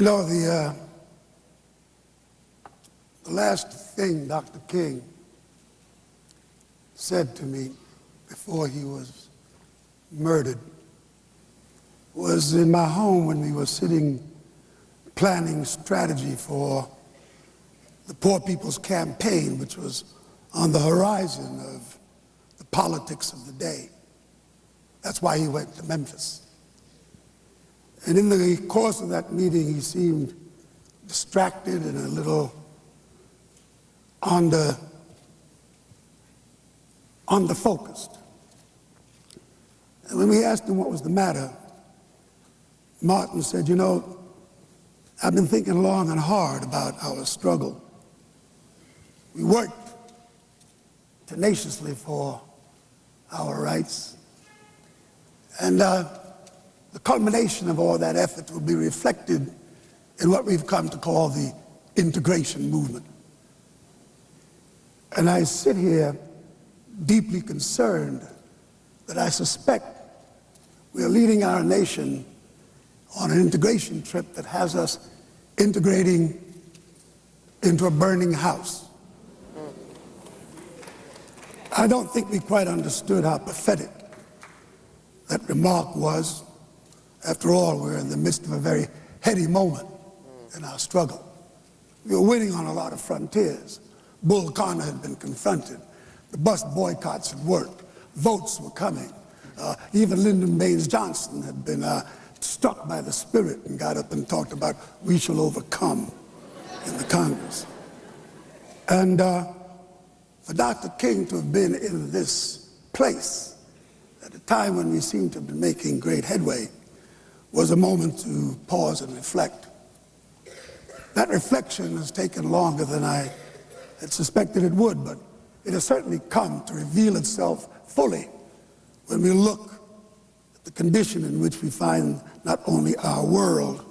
You know, the last thing Dr. King said to me before he was murdered was in my home when we were sitting planning strategy for the Poor People's Campaign, which was on the horizon of the politics of the day. That's why he went to Memphis. And in the course of that meeting, he seemed distracted and a little under-focused. And when we asked him what was the matter, Martin said, you know, I've been thinking long and hard about our struggle. We worked tenaciously for our rights. And the culmination of all that effort will be reflected in what we've come to call the integration movement. And I sit here deeply concerned that I suspect we are leading our nation on an integration trip that has us integrating into a burning house. I don't think we quite understood how pathetic that remark was. After all, we're in the midst of a very heady moment in our struggle. We were winning on a lot of frontiers. Bull Connor had been confronted. The bus boycotts had worked. Votes were coming. Even Lyndon Baines Johnson had been struck by the spirit and got up and talked about we shall overcome in the Congress. And for Dr. King to have been in this place at a time when we seemed to have been making great headway was a moment to pause and reflect. That reflection has taken longer than I had suspected it would, but it has certainly come to reveal itself fully when we look at the condition in which we find not only our world,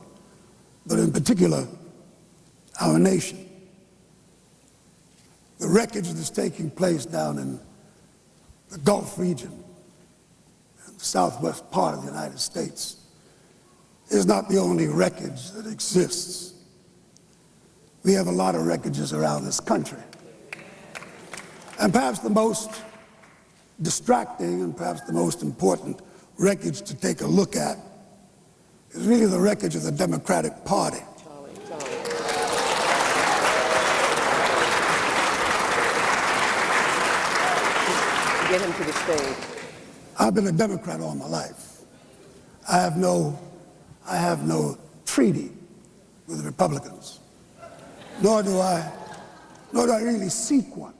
but in particular, our nation. The wreckage that's taking place down in the Gulf region, in the southwest part of the United States, is not the only wreckage that exists. We have a lot of wreckages around this country. And perhaps the most distracting and perhaps the most important wreckage to take a look at is really the wreckage of the Democratic Party. Get him to the stage. I've been a Democrat all my life. I have no treaty with the Republicans, nor do I really seek one.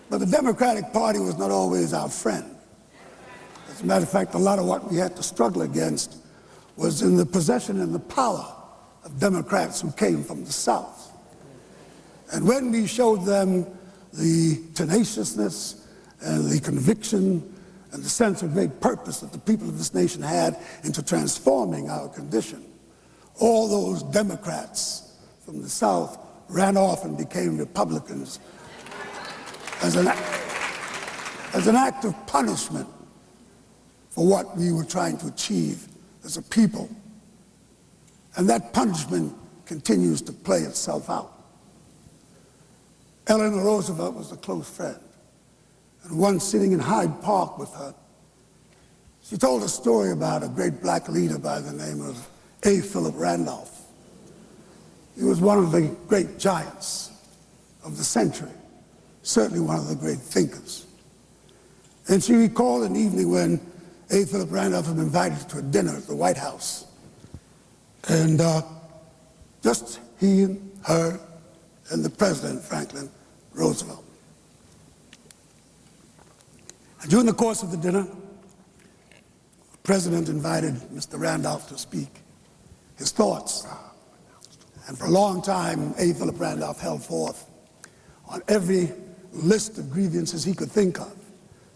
But the Democratic Party was not always our friend. As a matter of fact, a lot of what we had to struggle against was in the possession and the power of Democrats who came from the South. And when we showed them the tenaciousness and the conviction and the sense of great purpose that the people of this nation had into transforming our condition, all those Democrats from the South ran off and became Republicans as an act of punishment for what we were trying to achieve as a people. And that punishment continues to play itself out. Eleanor Roosevelt was a close friend. And once sitting in Hyde Park with her, she told a story about a great black leader by the name of A. Philip Randolph. He was one of the great giants of the century, certainly one of the great thinkers. And she recalled an evening when A. Philip Randolph had been invited to a dinner at the White House. And just he and her and the President, Franklin Roosevelt. And during the course of the dinner, the President invited Mr. Randolph to speak his thoughts. And for a long time, A. Philip Randolph held forth on every list of grievances he could think of,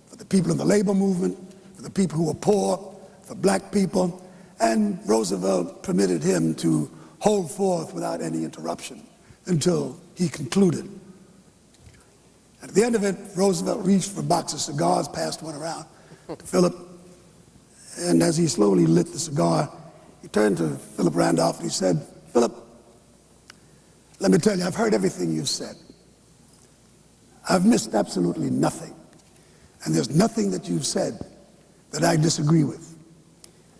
for the people in the labor movement, for the people who were poor, for black people, and Roosevelt permitted him to hold forth without any interruption until he concluded. At the end of it, Roosevelt reached for a box of cigars, passed one around to Philip, and as he slowly lit the cigar, he turned to Philip Randolph and he said, "Philip, let me tell you, I've heard everything you've said. I've missed absolutely nothing. And there's nothing that you've said that I disagree with.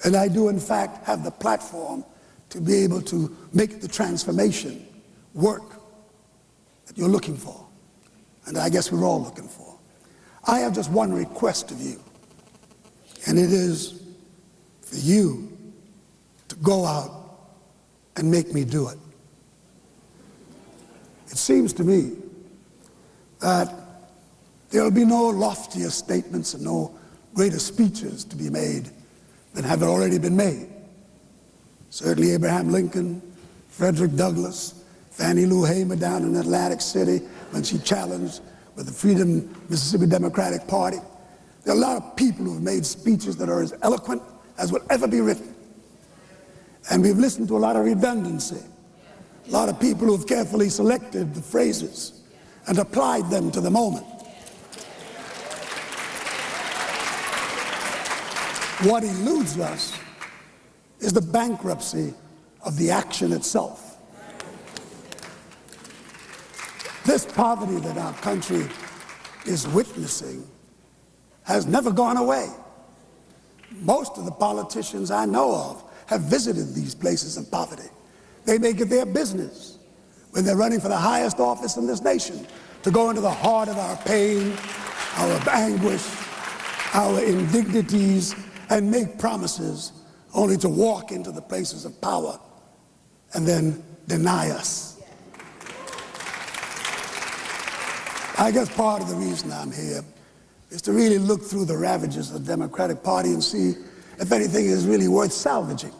And I do, in fact, have the platform to be able to make the transformation work that you're looking for, and I guess we're all looking for. I have just one request of you, and it is for you to go out and make me do it." It seems to me that there will be no loftier statements and no greater speeches to be made than have already been made. Certainly Abraham Lincoln, Frederick Douglass, Fannie Lou Hamer down in Atlantic City when she challenged with the Freedom Mississippi Democratic Party. There are a lot of people who have made speeches that are as eloquent as will ever be written. And we've listened to a lot of redundancy. A lot of people who have carefully selected the phrases and applied them to the moment. What eludes us is the bankruptcy of the action itself. This poverty that our country is witnessing has never gone away. Most of the politicians I know of have visited these places of poverty. They make it their business when they're running for the highest office in this nation to go into the heart of our pain, our anguish, our indignities, and make promises only to walk into the places of power and then deny us. I guess part of the reason I'm here is to really look through the ravages of the Democratic Party and see if anything is really worth salvaging.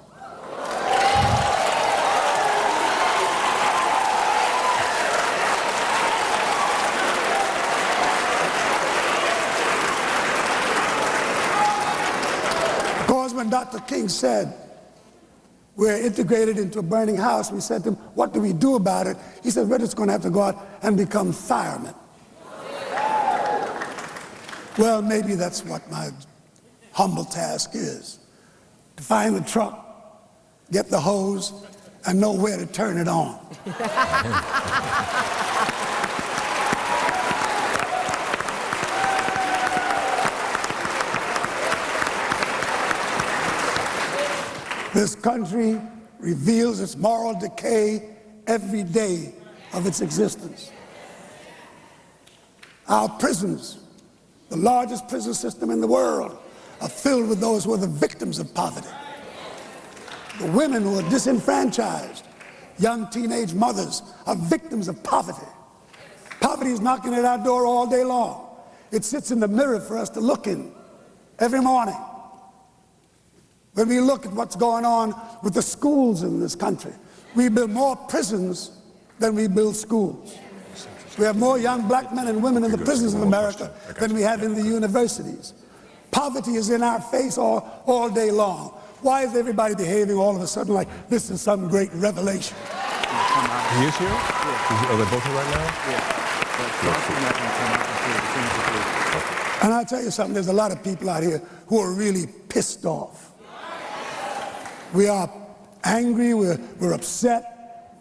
Because when Dr. King said, "We're integrated into a burning house," we said to him, "What do we do about it?" He said, "We're just going to have to go out and become firemen." Well, maybe that's what my humble task is, to find the truck, get the hose, and know where to turn it on. This country reveals its moral decay every day of its existence. Our prisons, the largest prison system in the world, are filled with those who are the victims of poverty. The women who are disenfranchised, young teenage mothers, are victims of poverty. Poverty is knocking at our door all day long. It sits in the mirror for us to look in every morning. When we look at what's going on with the schools in this country, we build more prisons than we build schools. We have more young black men and women in the prisons of America than we have in the universities. Poverty is in our face all day long. Why is everybody behaving all of a sudden like this is some great revelation? He is here? Yeah. Are they both here right now? Yeah. And I'll tell you something, there's a lot of people out here who are really pissed off. We are angry, we're upset,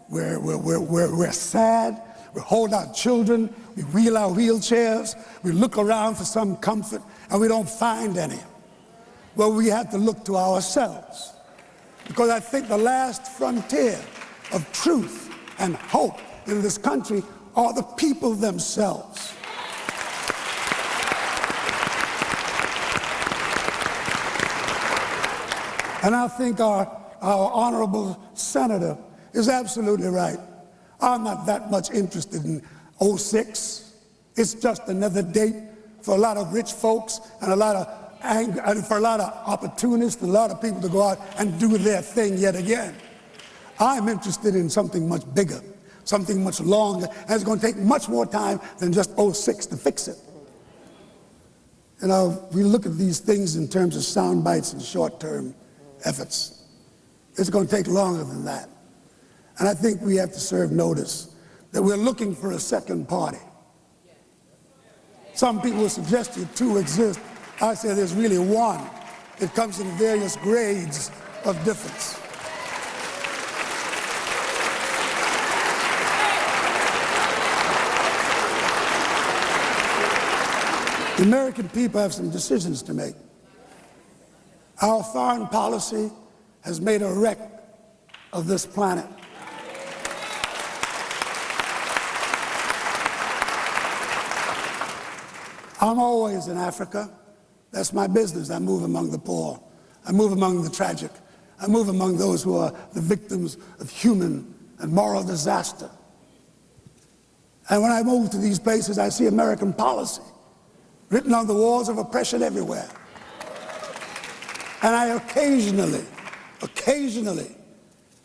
we're sad. We hold our children, we wheel our wheelchairs, we look around for some comfort, and we don't find any. Well, we have to look to ourselves, because I think the last frontier of truth and hope in this country are the people themselves. And I think our honorable senator is absolutely right. I'm not that much interested in 06. It's just another date for a lot of rich folks and a lot of anger, and for a lot of opportunists and a lot of people to go out and do their thing yet again. I'm interested in something much bigger, something much longer, and it's going to take much more time than just 06 to fix it. You know, we look at these things in terms of sound bites and short-term efforts. It's going to take longer than that. And I think we have to serve notice that we're looking for a second party. Some people will suggest that two exist. I say there's really one. It comes in various grades of difference. The American people have some decisions to make. Our foreign policy has made a wreck of this planet. I'm always in Africa. That's my business. I move among the poor. I move among the tragic. I move among those who are the victims of human and moral disaster. And when I move to these places, I see American policy written on the walls of oppression everywhere. And I occasionally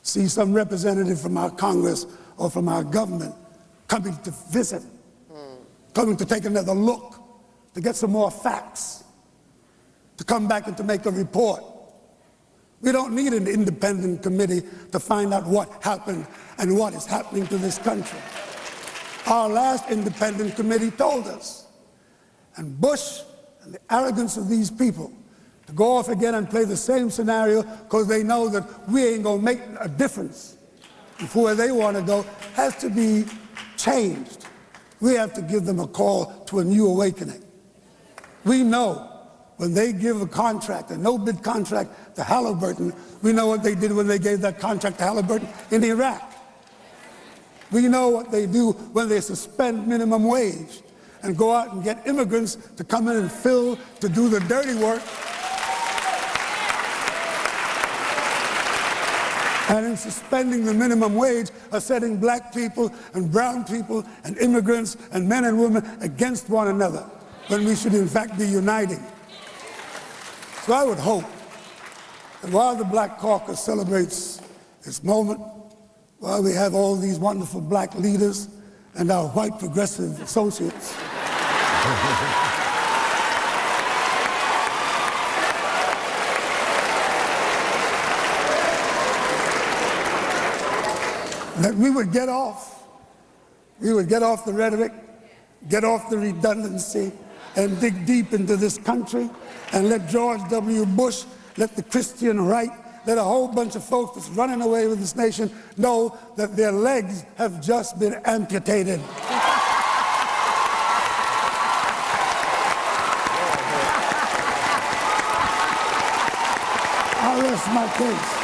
see some representative from our Congress or from our government coming to visit, coming to take another look, to get some more facts, to come back and to make a report. We don't need an independent committee to find out what happened and what is happening to this country. Our last independent committee told us. And Bush and the arrogance of these people to go off again and play the same scenario because they know that we ain't gonna make a difference for where they want to go has to be changed. We have to give them a call to a new awakening. We know when they give a contract, a no-bid contract to Halliburton, we know what they did when they gave that contract to Halliburton in Iraq. We know what they do when they suspend minimum wage and go out and get immigrants to come in and to do the dirty work. And in suspending the minimum wage are setting black people and brown people and immigrants and men and women against one another when we should in fact be uniting. So I would hope that while the Black Caucus celebrates its moment, while we have all these wonderful black leaders and our white progressive associates, that we would get off the rhetoric, get off the redundancy, and dig deep into this country and let George W. Bush, let the Christian right, let a whole bunch of folks that's running away with this nation know that their legs have just been amputated. I'll rest my case.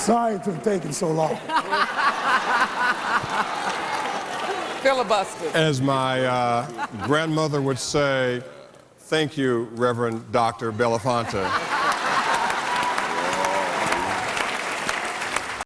Sorry to have taken so long. Filibuster. As my grandmother would say, thank you, Reverend Dr. Belafonte.